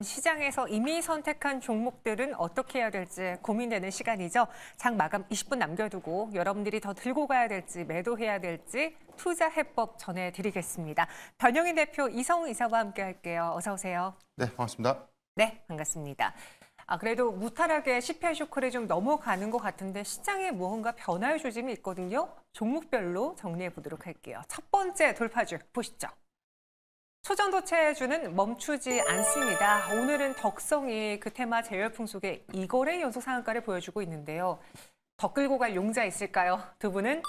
시장에서 이미 선택한 종목들은 어떻게 해야 될지 고민되는 시간이죠. 장 마감 20분 남겨두고 여러분들이 더 들고 가야 될지 매도해야 될지 투자 해법 전해드리겠습니다. 변영인 대표 이성우 이사와 함께 할게요. 어서 오세요. 네, 반갑습니다. 네, 반갑습니다. 그래도 무탈하게 CPI 쇼크를 좀 넘어가는 것 같은데 시장에 무언가 변화의 조짐이 있거든요. 종목별로 정리해 보도록 할게요. 첫 번째 돌파주 보시죠. 초전도체주는 멈추지 않습니다. 오늘은 덕성이 그 테마 재열풍 속에 2거래 연속 상한가를 보여주고 있는데요. 더 끌고 갈 용자 있을까요? 두 분은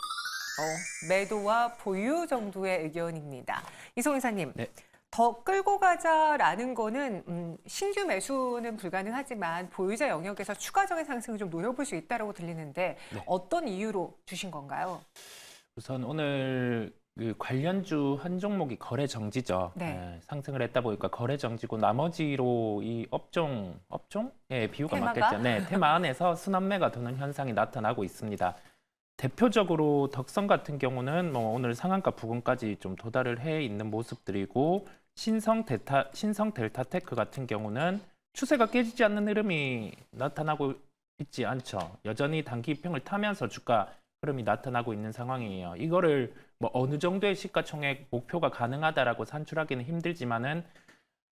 매도와 보유 정도의 의견입니다. 이송 이사님, 네. 더 끌고 가자라는 거는 신규 매수는 불가능하지만 보유자 영역에서 추가적인 상승을 좀 노려볼 수 있다고 들리는데 네. 어떤 이유로 주신 건가요? 우선 오늘 그 관련주 한 종목이 거래 정지죠. 네. 상승을 했다 보니까 거래 정지고 나머지로 이 업종? 예, 비유가 테마가? 맞겠죠. 네, 테마 안에서 순환매가 도는 현상이 나타나고 있습니다. 대표적으로 덕성 같은 경우는 뭐 오늘 상한가 부근까지 좀 도달을 해 있는 모습들이고 신성 델타테크 같은 경우는 추세가 깨지지 않는 흐름이 나타나고 있지 않죠. 여전히 단기 평을 타면서 주가 흐름이 나타나고 있는 상황이에요. 이거를 뭐 어느 정도의 시가총액 목표가 가능하다라고 산출하기는 힘들지만은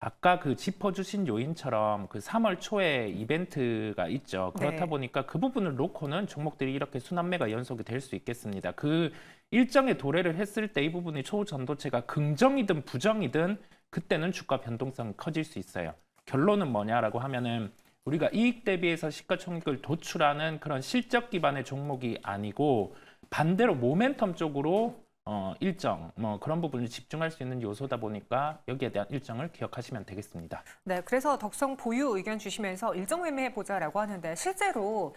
아까 그 짚어주신 요인처럼 그 3월 초에 이벤트가 있죠. 그렇다 네. 보니까 그 부분을 놓고는 종목들이 이렇게 순환매가 연속이 될 수 있겠습니다. 그 일정에 도래를 했을 때 이 부분이 초전도체가 긍정이든 부정이든 그때는 주가 변동성이 커질 수 있어요. 결론은 뭐냐라고 하면은 우리가 이익 대비해서 시가총액을 도출하는 그런 실적 기반의 종목이 아니고 반대로 모멘텀 쪽으로 일정 뭐 그런 부분을 집중할 수 있는 요소다 보니까 여기에 대한 일정을 기억하시면 되겠습니다. 네, 그래서 덕성 보유 의견 주시면서 일정 매매해 보자라고 하는데 실제로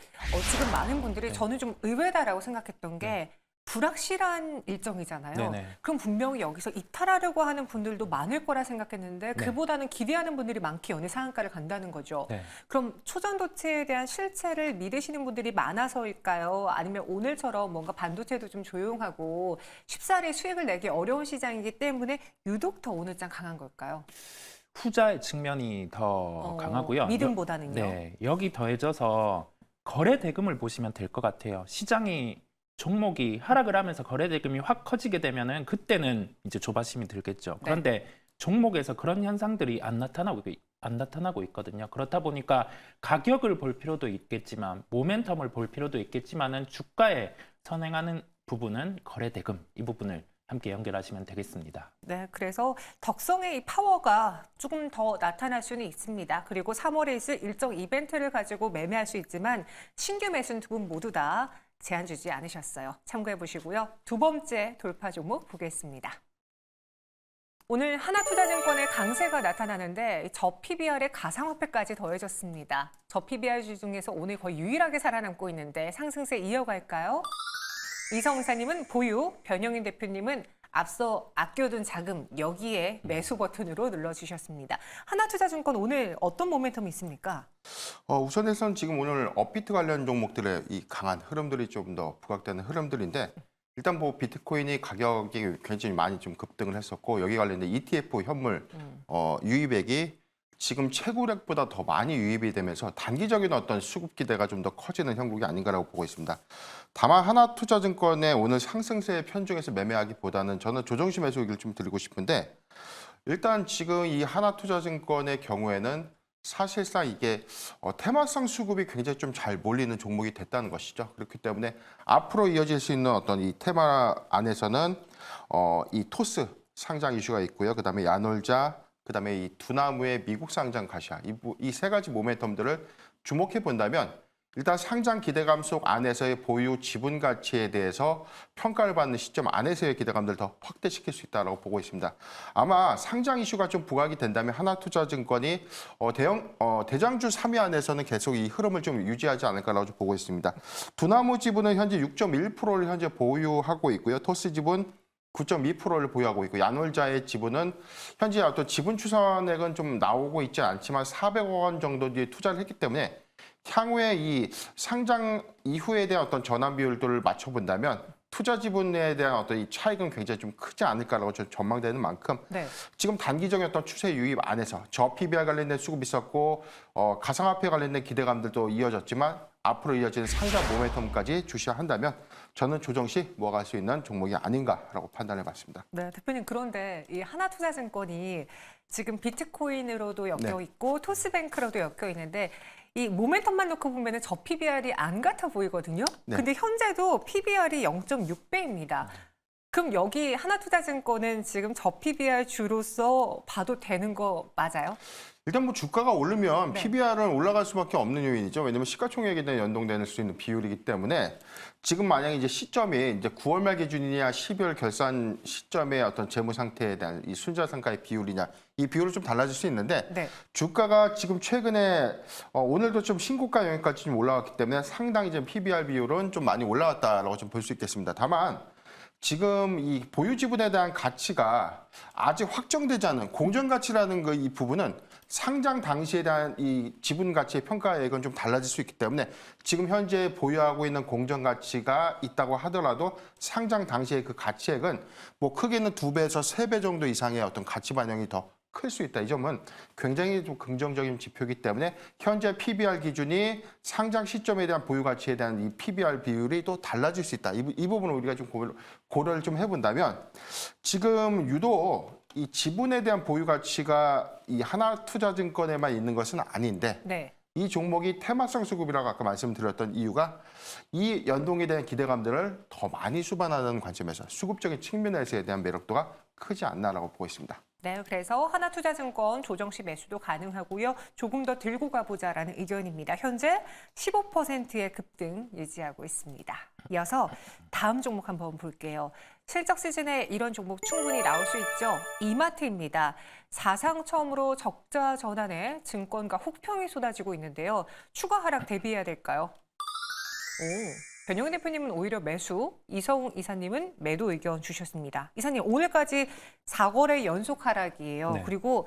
지금 많은 분들이 네. 저는 좀 의외다라고 생각했던 게 불확실한 일정이잖아요. 네네. 그럼 분명히 여기서 이탈하려고 하는 분들도 많을 거라 생각했는데 네. 그보다는 기대하는 분들이 많게 연일 상한가를 간다는 거죠. 네. 그럼 초전도체에 대한 실체를 믿으시는 분들이 많아서일까요? 아니면 오늘처럼 뭔가 반도체도 좀 조용하고 쉽사리 수익을 내기 어려운 시장이기 때문에 유독 더 오늘장 강한 걸까요? 후자의 측면이 더 강하고요. 믿음보다는요. 네, 여기 더해져서 거래 대금을 보시면 될 것 같아요. 시장이 종목이 하락을 하면서 거래 대금이 확 커지게 되면은 그때는 이제 조바심이 들겠죠. 그런데 종목에서 그런 현상들이 안 나타나고 있거든요. 그렇다 보니까 가격을 볼 필요도 있겠지만 모멘텀을 볼 필요도 있겠지만은 주가에 선행하는 부분은 거래 대금 이 부분을 함께 연결하시면 되겠습니다. 네, 그래서 덕성의 이 파워가 조금 더 나타날 수는 있습니다. 그리고 3월에 있을 일정 이벤트를 가지고 매매할 수 있지만 신규 매수는 두 분 모두 다 제한 주지 않으셨어요. 참고해 보시고요. 두 번째 돌파 종목 보겠습니다. 오늘 하나투자증권의 강세가 나타나는데 저 PBR에 가상화폐까지 더해졌습니다. 저 PBR 중에서 오늘 거의 유일하게 살아남고 있는데 상승세 이어갈까요? 이성사님은 보유, 변영인 대표님은 앞서 아껴둔 자금 여기에 매수 버튼으로 눌러주셨습니다. 하나투자증권 오늘 어떤 모멘텀이 있습니까? 우선에선 지금 오늘 업비트 관련 종목들의 이 강한 흐름들이 좀 더 부각되는 흐름들인데 일단 뭐 비트코인이 가격이 굉장히 많이 좀 급등을 했었고 여기 관련된 ETF 현물 유입액이 지금 최고액보다 더 많이 유입이 되면서 단기적인 어떤 수급 기대가 좀 더 커지는 형국이 아닌가라고 보고 있습니다. 다만 하나투자증권의 오늘 상승세에 편중해서 매매하기보다는 저는 조정시 매수 얘기를 좀 드리고 싶은데 일단 지금 이 하나투자증권의 경우에는 사실상 이게 테마성 수급이 굉장히 좀 잘 몰리는 종목이 됐다는 것이죠. 그렇기 때문에 앞으로 이어질 수 있는 어떤 이 테마 안에서는 이 토스 상장 이슈가 있고요. 그다음에 야놀자, 그다음에 이 두나무의 미국 상장 가시아 이 세 가지 모멘텀들을 주목해 본다면 일단 상장 기대감 속 안에서의 보유 지분 가치에 대해서 평가를 받는 시점 안에서의 기대감들을 더 확대시킬 수 있다고 보고 있습니다. 아마 상장 이슈가 좀 부각이 된다면 하나투자증권이 대장주 3위 안에서는 계속 이 흐름을 좀 유지하지 않을까라고 좀 보고 있습니다. 두나무 지분은 현재 6.1%를 현재 보유하고 있고요. 토스 지분 9.2%를 보유하고 있고 야놀자의 지분은 현재 어떤 지분 추산액은 좀 나오고 있지 않지만 400억 원 정도 뒤에 투자를 했기 때문에 향후에 이 상장 이후에 대한 어떤 전환 비율들을 맞춰본다면 투자 지분에 대한 어떤 이 차익은 굉장히 좀 크지 않을까라고 좀 전망되는 만큼 네. 지금 단기적인 어떤 추세 유입 안에서 저PBR 관련된 수급이 있었고 가상화폐 관련된 기대감들도 이어졌지만 앞으로 이어지는 상장 모멘텀까지 주시한다면 저는 조정 시 모아갈 수 있는 종목이 아닌가라고 판단해봤습니다. 네, 대표님 그런데 이 하나투자증권이 지금 비트코인으로도 엮여 있고 토스뱅크로도 엮여 있는데 이 모멘텀만 놓고 보면은 저 PBR이 안 같아 보이거든요. 네. 근데 현재도 PBR이 0.6배입니다. 그럼 여기 하나투자증권은 지금 저 PBR 주로서 봐도 되는 거 맞아요? 일단 뭐 주가가 오르면 네. PBR은 올라갈 수밖에 없는 요인이죠. 왜냐하면 시가총액에 대한 연동될 수 있는 비율이기 때문에 지금 만약에 이제 시점이 이제 9월 말 기준이냐 12월 결산 시점의 어떤 재무 상태에 대한 이 순자산가의 비율이냐 이 비율은 좀 달라질 수 있는데 네. 주가가 지금 최근에 오늘도 좀 신고가 영역까지 좀 올라왔기 때문에 상당히 좀 PBR 비율은 좀 많이 올라왔다라고 좀 볼 수 있겠습니다. 다만 지금 이 보유 지분에 대한 가치가 아직 확정되지 않은 공정 가치라는 이 부분은 상장 당시에 대한 이 지분 가치의 평가액은 좀 달라질 수 있기 때문에 지금 현재 보유하고 있는 공정 가치가 있다고 하더라도 상장 당시의 그 가치액은 뭐 크게는 2배에서 3배 정도 이상의 어떤 가치 반영이 더 클 수 있다. 이 점은 굉장히 좀 긍정적인 지표이기 때문에 현재 PBR 기준이 상장 시점에 대한 보유 가치에 대한 이 PBR 비율이 또 달라질 수 있다. 이 부분을 우리가 좀 고려를 좀 해본다면 지금 유독 이 지분에 대한 보유 가치가 이 하나투자증권에만 있는 것은 아닌데 네. 이 종목이 테마성 수급이라고 아까 말씀드렸던 이유가 이 연동에 대한 기대감들을 더 많이 수반하는 관점에서 수급적인 측면에서에 대한 매력도가 크지 않나라고 보고 있습니다. 네, 그래서 하나투자증권 조정 시 매수도 가능하고요. 조금 더 들고 가보자라는 의견입니다. 현재 15%의 급등 유지하고 있습니다. 이어서 다음 종목 한번 볼게요. 실적 시즌에 이런 종목 충분히 나올 수 있죠. 이마트입니다. 사상 처음으로 적자 전환에 증권가 혹평이 쏟아지고 있는데요. 추가 하락 대비해야 될까요? 변영희 대표님은 오히려 매수, 이성웅 이사님은 매도 의견 주셨습니다. 이사님, 오늘까지 4거래 연속 하락이에요. 네. 그리고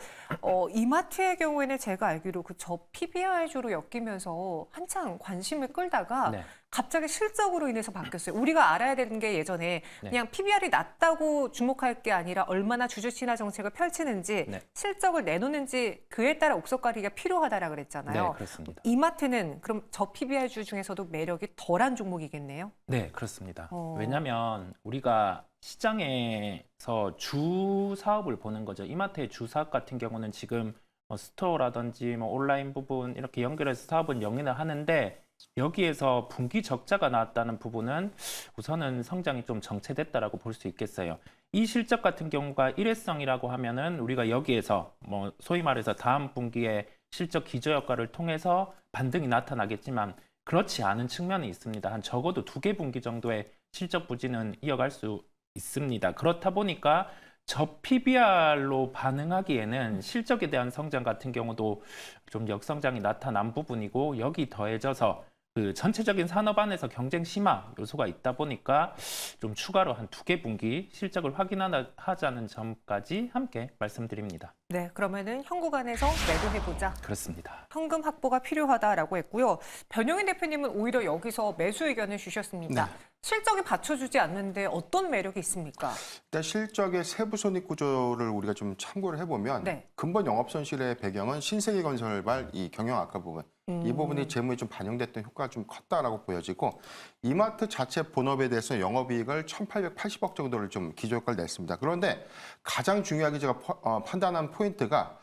이마트의 경우에는 제가 알기로 그 저 PBR주로 엮이면서 한창 관심을 끌다가 네. 갑자기 실적으로 인해서 바뀌었어요. 우리가 알아야 되는 게 예전에 네. 그냥 PBR이 낮다고 주목할 게 아니라 얼마나 주주 친화 정책을 펼치는지 네. 실적을 내놓는지 그에 따라 옥석가리가 필요하다라 그랬잖아요. 네, 그렇습니다. 이마트는 그럼 저 PBR주 중에서도 매력이 덜한 종목이겠네요. 네, 그렇습니다. 어. 왜냐하면 우리가 시장에서 주 사업을 보는 거죠. 이마트의 주 사업 같은 경우는 지금 뭐 스토어라든지 뭐 온라인 부분 이렇게 연결해서 사업은 영위를 하는데 여기에서 분기 적자가 나왔다는 부분은 우선은 성장이 좀 정체됐다라고 볼 수 있겠어요. 이 실적 같은 경우가 일회성이라고 하면은 우리가 여기에서 뭐 소위 말해서 다음 분기에 실적 기저 효과를 통해서 반등이 나타나겠지만 그렇지 않은 측면이 있습니다. 한 적어도 2개 분기 정도의 실적 부진은 이어갈 수 있습니다. 그렇다 보니까 저 PBR로 반응하기에는 실적에 대한 성장 같은 경우도 좀 역성장이 나타난 부분이고 여기 더해져서 그 전체적인 산업 안에서 경쟁 심화 요소가 있다 보니까 좀 추가로 한 2개 분기 실적을 확인하자는 점까지 함께 말씀드립니다. 네, 그러면은 현 구간에서 매도해보자. 그렇습니다. 현금 확보가 필요하다라고 했고요. 변영희 대표님은 오히려 여기서 매수 의견을 주셨습니다. 네. 실적이 받쳐주지 않는데 어떤 매력이 있습니까? 일단 실적의 세부 손익 구조를 우리가 좀 참고를 해보면 네. 근본 영업 손실의 배경은 신세계건설발 이 경영 악화 부분 이 부분이 재무에 좀 반영됐던 효과가 좀 컸다라고 보여지고 이마트 자체 본업에 대해서 영업이익을 1,880억 정도를 좀 기저효과를 냈습니다. 그런데 가장 중요하게 제가 판단한 포인트가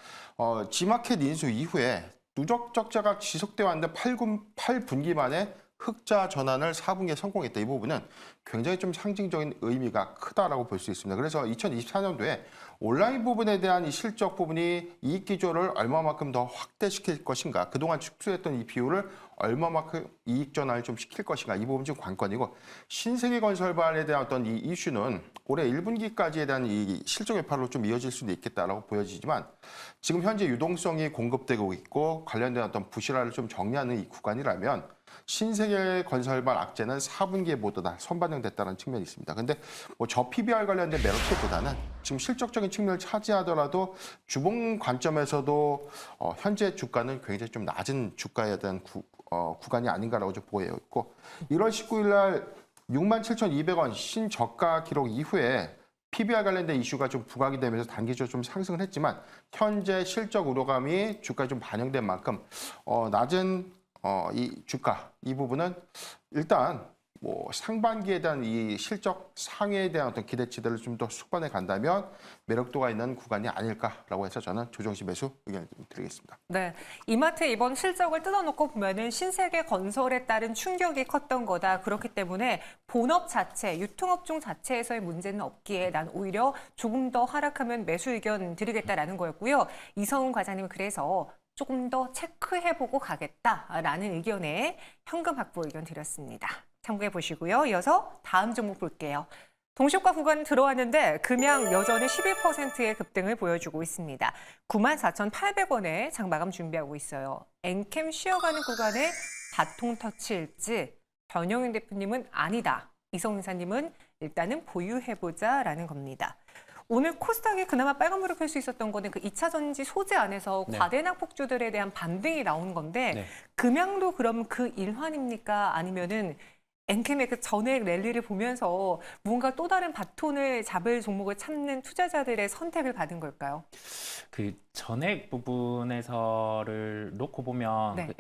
G마켓 인수 이후에 누적 적자가 지속되어 왔는데 8분기 만에 흑자 전환을 4분기에 성공했다. 이 부분은 굉장히 좀 상징적인 의미가 크다라고 볼 수 있습니다. 그래서 2024년도에 온라인 부분에 대한 이 실적 부분이 이익 기조를 얼마만큼 더 확대시킬 것인가, 그동안 축소했던 이 비율을 얼마만큼 이익 전환을 좀 시킬 것인가, 이 부분 지금 관건이고 신세계건설발에 대한 어떤 이 이슈는 올해 1분기까지에 대한 이 실적 여파로 좀 이어질 수도 있겠다라고 보여지지만 지금 현재 유동성이 공급되고 있고 관련된 어떤 부실화를 좀 정리하는 이 구간이라면 신세계건설발 악재는 4분기에 모두 다 선반영됐다는 측면이 있습니다. 근데 뭐 저 PBR 관련된 매력도보다는 지금 실적적인 측면을 차지하더라도 주봉 관점에서도 현재 주가는 굉장히 좀 낮은 주가에 대한 구간이 아닌가라고 좀 보여 있고 1월 19일 날 67,200원 신저가 기록 이후에 PBR 관련된 이슈가 좀 부각이 되면서 단기적으로 좀 상승을 했지만 현재 실적 우려감이 주가에 좀 반영된 만큼 낮은 이 주가 이 부분은 일단 뭐 상반기에 대한 이 실적 상회에 대한 어떤 기대치들을 좀 더 숙반해 간다면 매력도가 있는 구간이 아닐까라고 해서 저는 조정시 매수 의견을 드리겠습니다. 네, 이마트 이번 실적을 뜯어놓고 보면은 신세계 건설에 따른 충격이 컸던 거다. 그렇기 때문에 본업 자체, 유통업종 자체에서의 문제는 없기에 난 오히려 조금 더 하락하면 매수 의견 드리겠다라는 거였고요. 이성훈 과장님은 그래서 조금 더 체크해보고 가겠다라는 의견에 현금 확보 의견 드렸습니다. 참고해 보시고요. 이어서 다음 종목 볼게요. 동시효과 구간 들어왔는데 금양 여전히 11%의 급등을 보여주고 있습니다. 94,800원에 장마감 준비하고 있어요. 엔캠 쉬어가는 구간에 바통 터치일지 변영인 대표님은 아니다. 이성훈 사님은 일단은 보유해보자라는 겁니다. 오늘 코스닥이 그나마 빨간불을 켤 수 있었던 거는 그 2차 전지 소재 안에서 네. 과대낙폭주들에 대한 반등이 나오는 건데 네. 금양도 그럼 그 일환입니까? 아니면은 엔캠의 그 전액 랠리를 보면서 뭔가 또 다른 바톤을 잡을 종목을 찾는 투자자들의 선택을 받은 걸까요? 그 전액 부분에서를 놓고 보면 네. 그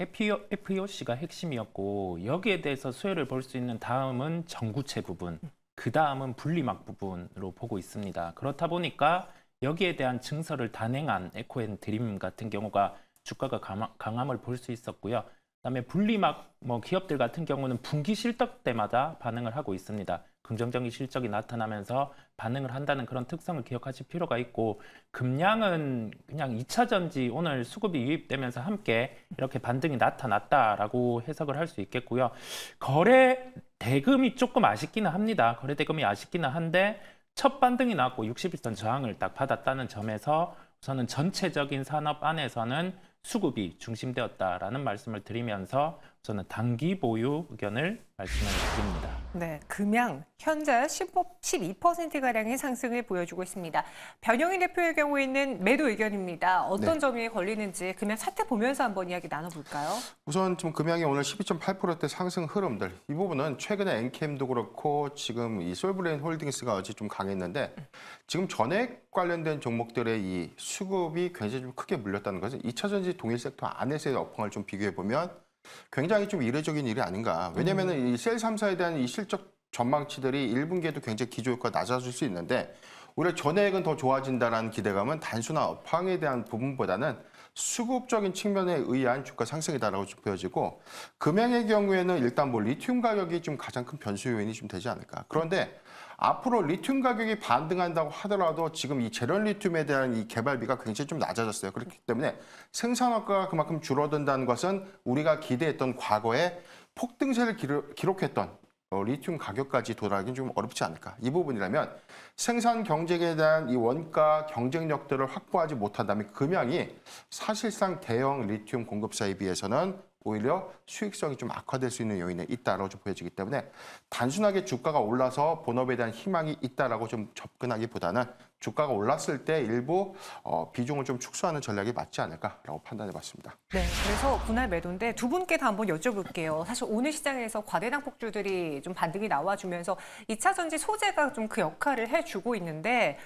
FEOC가 핵심이었고 여기에 대해서 수혜를 볼 수 있는 다음은 전구체 부분, 그 다음은 분리막 부분으로 보고 있습니다. 그렇다 보니까 여기에 대한 증설을 단행한 에코앤드림 같은 경우가 주가가 강함을 볼 수 있었고요. 그다음에 분리막 기업들 같은 경우는 분기 실적 때마다 반응을 하고 있습니다. 긍정적인 실적이 나타나면서 반응을 한다는 그런 특성을 기억하실 필요가 있고 금양은 그냥 2차 전지 오늘 수급이 유입되면서 함께 이렇게 반등이 나타났다라고 해석을 할 수 있겠고요. 거래 대금이 조금 아쉽기는 합니다. 거래 대금이 아쉽기는 한데 첫 반등이 나왔고 60일선 저항을 딱 받았다는 점에서 우선은 전체적인 산업 안에서는 수급이 중심되었다라는 말씀을 드리면서 저는 단기 보유 의견을 말씀을 드립니다. 네, 금양 현재 12%가량의 상승을 보여주고 있습니다. 변영인 대표의 경우에는 매도 의견입니다. 어떤 네. 점이 걸리는지 금양 차트 보면서 한번 이야기 나눠볼까요? 우선 지금 금양이 오늘 12.8%대 상승 흐름들 이 부분은 최근에 엔캠도 그렇고 지금 이 솔브레인 홀딩스가 어제 좀 강했는데 지금 전액 관련된 종목들의 이 수급이 굉장히 좀 크게 물렸다는 것은 2차 전지 동일 섹터 안에서의 업황을 좀 비교해 보면 굉장히 좀 이례적인 일이 아닌가. 왜냐하면 이 셀 3사에 대한 이 실적 전망치들이 1분기에도 굉장히 기조효과 낮아질 수 있는데 오히려 전액은 더 좋아진다는 기대감은 단순한 업황에 대한 부분보다는 수급적인 측면에 의한 주가 상승이다라고 좀 보여지고 금양의 경우에는 일단 리튬 가격이 좀 가장 큰 변수 요인이 좀 되지 않을까. 그런데 앞으로 리튬 가격이 반등한다고 하더라도 지금 이 제련 리튬에 대한 이 개발비가 굉장히 좀 낮아졌어요. 그렇기 때문에 생산업가가 그만큼 줄어든다는 것은 우리가 기대했던 과거에 폭등세를 기록했던 리튬 가격까지 도달하기는 좀 어렵지 않을까. 이 부분이라면 생산 경쟁에 대한 이 원가 경쟁력들을 확보하지 못한다면 금양이 사실상 대형 리튬 공급사에 비해서는 오히려 수익성이 좀 악화될 수 있는 요인에 있다라고 좀 보여지기 때문에 단순하게 주가가 올라서 본업에 대한 희망이 있다라고 좀 접근하기보다는 주가가 올랐을 때 일부 비중을 좀 축소하는 전략이 맞지 않을까라고 판단해봤습니다. 네, 그래서 분할 매도인데 두 분께 다 한번 여쭤볼게요. 사실 오늘 시장에서 과대낙폭주들이 좀 반등이 나와주면서 2차 전지 소재가 좀 그 역할을 해주고 있는데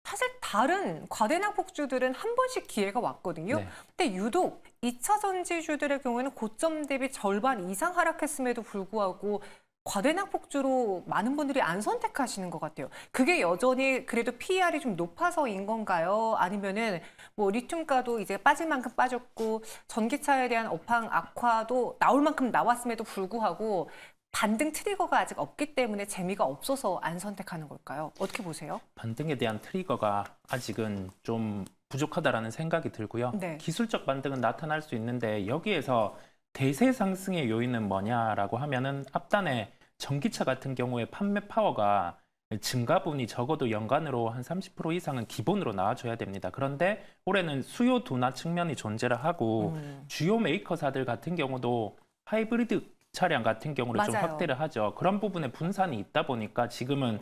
사실 다른 과대낙폭주들은 한 번씩 기회가 왔거든요. 네. 근데 유독 2차 전지주들의 경우에는 고점 대비 절반 이상 하락했음에도 불구하고 과대낙폭주로 많은 분들이 안 선택하시는 것 같아요. 그게 여전히 그래도 PER이 좀 높아서인 건가요? 아니면은 리튬가도 이제 빠질 만큼 빠졌고 전기차에 대한 업황 악화도 나올 만큼 나왔음에도 불구하고 반등 트리거가 아직 없기 때문에 재미가 없어서 안 선택하는 걸까요? 어떻게 보세요? 반등에 대한 트리거가 아직은 좀 부족하다라는 생각이 들고요. 네. 기술적 반등은 나타날 수 있는데 여기에서 대세 상승의 요인은 뭐냐라고 하면은 앞단에 전기차 같은 경우에 판매 파워가 증가분이 적어도 연간으로 한 30% 이상은 기본으로 나와줘야 됩니다. 그런데 올해는 수요 둔화 측면이 존재를 하고 주요 메이커사들 같은 경우도 하이브리드 차량 같은 경우를 좀 맞아요. 확대를 하죠. 그런 부분에 분산이 있다 보니까 지금은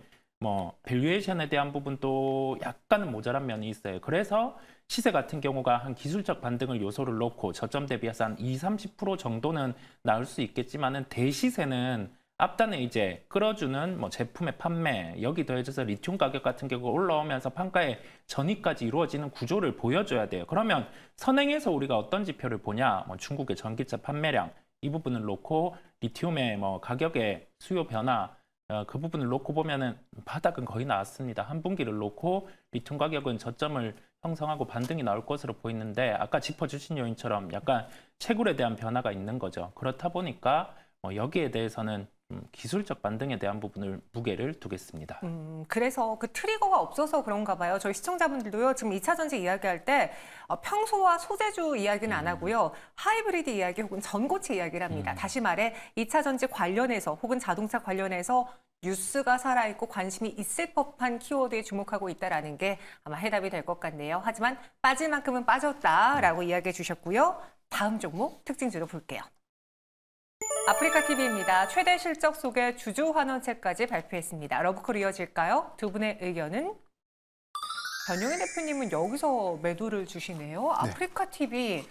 밸류에이션에 대한 부분도 약간은 모자란 면이 있어요. 그래서 시세 같은 경우가 한 기술적 반등을 요소를 놓고 저점 대비해서 한 20, 30% 정도는 나올 수 있겠지만은 대시세는 앞단에 이제 끌어주는 뭐 제품의 판매, 여기 더해져서 리튬 가격 같은 경우가 올라오면서 판가의 전이까지 이루어지는 구조를 보여줘야 돼요. 그러면 선행에서 우리가 어떤 지표를 보냐? 뭐 중국의 전기차 판매량 이 부분을 놓고 리튬의 뭐 가격의 수요 변화 그 부분을 놓고 보면은 바닥은 거의 나왔습니다. 한 분기를 놓고 리튬 가격은 저점을 형성하고 반등이 나올 것으로 보이는데 아까 짚어주신 요인처럼 약간 채굴에 대한 변화가 있는 거죠. 그렇다 보니까 여기에 대해서는 기술적 반등에 대한 부분을 무게를 두겠습니다. 그래서 그 트리거가 없어서 그런가 봐요. 저희 시청자분들도요, 지금 2차 전지 이야기할 때 평소와 소재주 이야기는 안 하고요, 하이브리드 이야기 혹은 전고체 이야기를 합니다. 다시 말해 2차 전지 관련해서 혹은 자동차 관련해서 뉴스가 살아있고 관심이 있을 법한 키워드에 주목하고 있다는 게 아마 해답이 될 것 같네요. 하지만 빠질 만큼은 빠졌다라고 이야기해 주셨고요. 다음 종목 특징주로 볼게요. 아프리카TV입니다. 최대 실적 속에 주주 환원체까지 발표했습니다. 러브콜 이어질까요? 두 분의 의견은? 변용희 대표님은 여기서 매도를 주시네요. 아프리카TV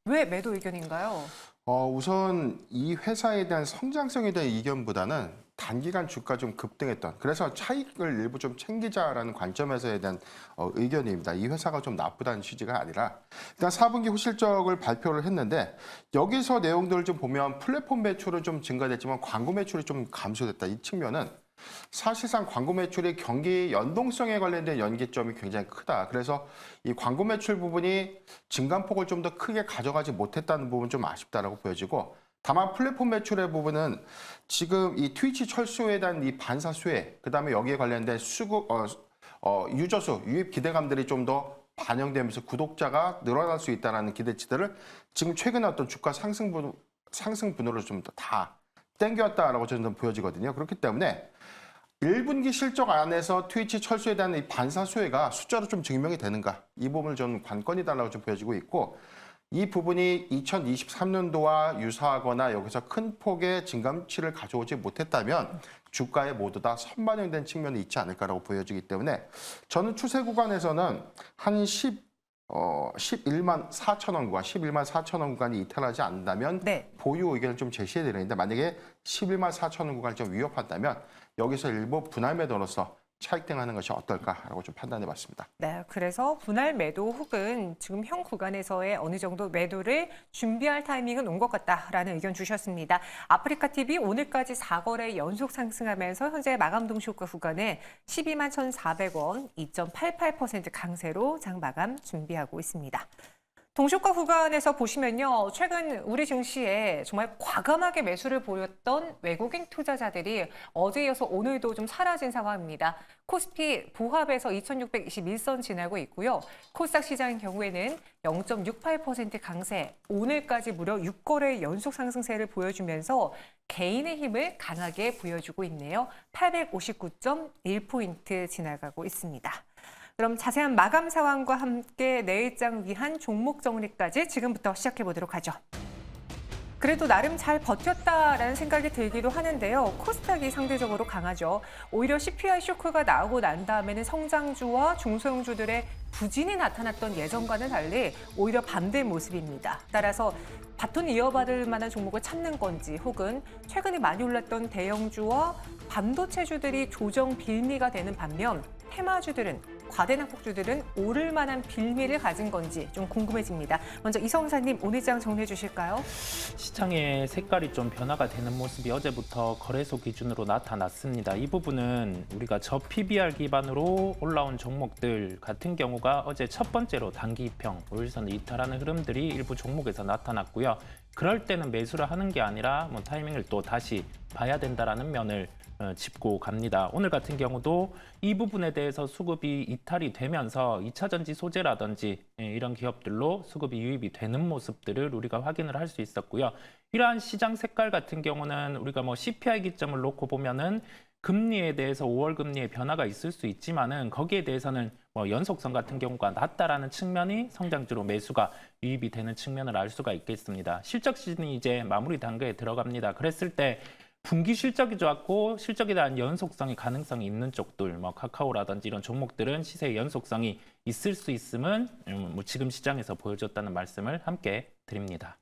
왜 매도 의견인가요? 우선 이 회사에 대한 성장성에 대한 이견보다는 단기간 주가 좀 급등했던, 그래서 차익을 일부 좀 챙기자라는 관점에서에 대한 의견입니다. 이 회사가 좀 나쁘다는 취지가 아니라 일단 4분기 후실적을 발표를 했는데 여기서 내용들을 좀 보면 플랫폼 매출은 좀 증가됐지만 광고 매출이 좀 감소됐다. 이 측면은 사실상 광고 매출이 경기 연동성에 관련된 연계점이 굉장히 크다. 그래서 이 광고 매출 부분이 증감폭을 좀 더 크게 가져가지 못했다는 부분 좀 아쉽다라고 보여지고, 다만 플랫폼 매출의 부분은 지금 이 트위치 철수에 대한 이 반사 수혜, 그다음에 여기에 관련된 수급 유저수, 유입 기대감들이 좀 더 반영되면서 구독자가 늘어날 수 있다는 기대치들을 지금 최근에 어떤 주가 상승 분으로 좀 더 다 땡겨왔다라고 저는 보여지거든요. 그렇기 때문에 1분기 실적 안에서 트위치 철수에 대한 이 반사 수혜가 숫자로 좀 증명이 되는가, 이 부분을 좀 관건이다라고 좀 보여지고 있고, 이 부분이 2023년도와 유사하거나 여기서 큰 폭의 증감치를 가져오지 못했다면 주가에 모두 다 선반영된 측면이 있지 않을까라고 보여지기 때문에 저는 추세 구간에서는 한 11만 4천 원 구간, 11만 4천 원 구간이 이탈하지 않는다면 보유 의견을 좀 제시해 드리는데, 만약에 11만 4천 원 구간이 좀 위협한다면 여기서 일부 분할 매도로서 차익 등하는 것이 어떨까라고 좀 판단해 봤습니다. 네, 그래서 분할 매도 혹은 지금 현 구간에서의 어느 정도 매도를 준비할 타이밍은 온 것 같다라는 의견 주셨습니다. 아프리카TV 오늘까지 4거래 연속 상승하면서 현재 마감 동시효과 구간에 12만 1,400원, 2.88% 강세로 장 마감 준비하고 있습니다. 동시효과 구간에서 보시면요, 최근 우리 증시에 정말 과감하게 매수를 보였던 외국인 투자자들이 어제 이어서 오늘도 좀 사라진 상황입니다. 코스피 보합에서 2,621선 지나고 있고요. 코스닥 시장의 경우에는 0.68% 강세, 오늘까지 무려 6거래 연속 상승세를 보여주면서 개인의 힘을 강하게 보여주고 있네요. 859.1포인트 지나가고 있습니다. 그럼 자세한 마감 상황과 함께 내일장 위한 종목 정리까지 지금부터 시작해 보도록 하죠. 그래도 나름 잘 버텼다라는 생각이 들기도 하는데요. 코스닥이 상대적으로 강하죠. 오히려 CPI 쇼크가 나오고 난 다음에는 성장주와 중소형주들의 부진이 나타났던 예전과는 달리 오히려 반대의 모습입니다. 따라서 바톤 이어받을 만한 종목을 찾는 건지, 혹은 최근에 많이 올랐던 대형주와 반도체주들이 조정 빌미가 되는 반면 테마주들은, 과대낙폭주들은 오를 만한 빌미를 가진 건지 좀 궁금해집니다. 먼저 이성사님, 오늘 장 정리해 주실까요? 시장의 색깔이 좀 변화가 되는 모습이 어제부터 거래소 기준으로 나타났습니다. 이 부분은 우리가 저 PBR 기반으로 올라온 종목들 같은 경우가 어제 첫 번째로 단기 입형, 5일선을 이탈하는 흐름들이 일부 종목에서 나타났고요. 그럴 때는 매수를 하는 게 아니라 타이밍을 또 다시 봐야 된다라는 면을 짚고 갑니다. 오늘 같은 경우도 이 부분에 대해서 수급이 이탈이 되면서 2차 전지 소재라든지 이런 기업들로 수급이 유입이 되는 모습들을 우리가 확인을 할 수 있었고요. 이러한 시장 색깔 같은 경우는 우리가 CPI 기점을 놓고 보면은 금리에 대해서 5월 금리의 변화가 있을 수 있지만은 거기에 대해서는 연속성 같은 경우가 낮다라는 측면이 성장주로 매수가 유입이 되는 측면을 알 수가 있겠습니다. 실적 시즌이 이제 마무리 단계에 들어갑니다. 그랬을 때 분기 실적이 좋았고 실적에 대한 연속성이 가능성이 있는 쪽들, 카카오라든지 이런 종목들은 시세의 연속성이 있을 수 있음은 지금 시장에서 보여줬다는 말씀을 함께 드립니다.